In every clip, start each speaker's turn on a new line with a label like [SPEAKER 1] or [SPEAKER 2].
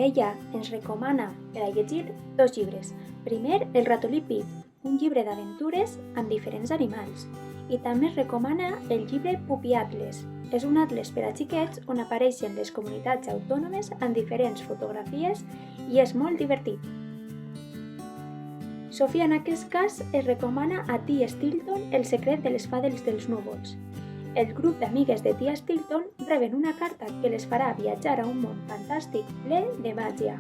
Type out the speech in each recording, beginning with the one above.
[SPEAKER 1] ella ens recomana per a llegir 2 llibres. Primer, El ratolí Pip, un llibre d'aventures amb diferents animals. I també es recomana el llibre Puppy Atles. És un atles per a xiquets on apareixen les comunitats autònomes amb diferents fotografies i és molt divertit. Sofia, en aquest cas, es recomana a Tia Stilton El secret de les fades dels núvols. El grup d'amigues de Tia Stilton reben una carta que les farà viatjar a un món fantàstic ple de màgia.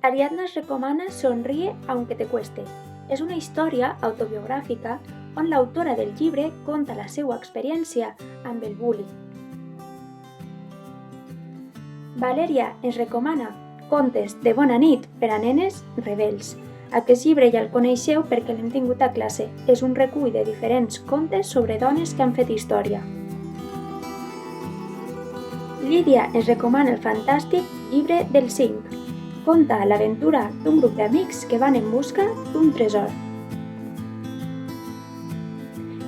[SPEAKER 1] Ariadna es recomana Sonríe aunque te cueste. És una història autobiogràfica on l'autora del llibre conta la seva experiència amb el bullying. Valeria ens recomana Contes de bona nit per a nenes rebels. Aquest llibre ja el coneixeu perquè l'hem tingut a classe. És un recull de diferents contes sobre dones que han fet història. Lídia ens recomana el fantàstic llibre del 5. Conta l'aventura d'un grup d'amics que van en busca d'un tresor.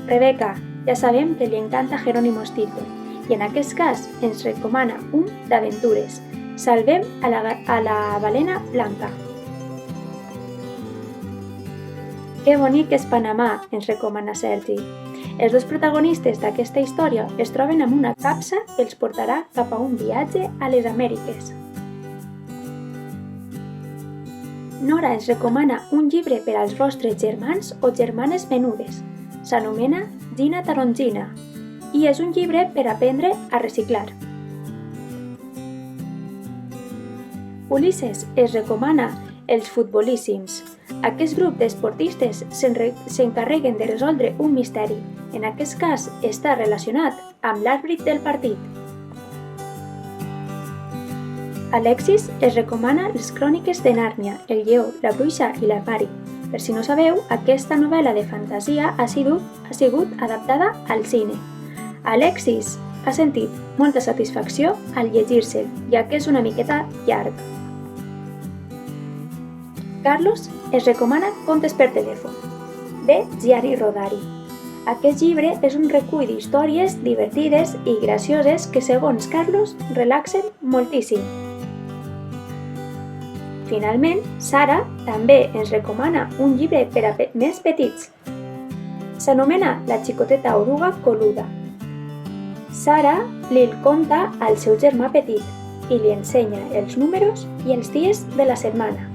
[SPEAKER 1] Rebeca, ja sabem que li encanta Jerónimo Stilton i en aquest cas ens recomana un d'aventures. Salvem a la balena blanca. Que bonic és Panamà, ens recomana Sergi. Els dos protagonistes d'aquesta història es troben amb una capsa que els portarà cap a un viatge a les Amèriques. Nora ens recomana un llibre per als vostres germans o germanes menudes. S'anomena Gina Tarongina i és un llibre per aprendre a reciclar. Ulisses es recomana Els futbolíssims. Aquest grup d'esportistes s'encarreguen de resoldre un misteri. En aquest cas està relacionat amb l'àrbit del partit. Alexis es recomana Les cròniques de Nàrnia, El lleó, la bruixa i l'armari. Per si no sabeu, aquesta novel·la de fantasia ha sigut adaptada al cine. Alexis ha sentit molta satisfacció al llegir-se'l, ja que és una miqueta llarg. Carlos es recomana Contes per telèfon, de Gianni Rodari. Aquest llibre és un recull d'històries divertides i gracioses que, segons Carlos, relaxen moltíssim. Finalment, Sara també ens recomana un llibre per a més petits. S'anomena La xicoteta oruga coluda. Sara li conta al seu germà petit i li ensenya els números i els dies de la setmana.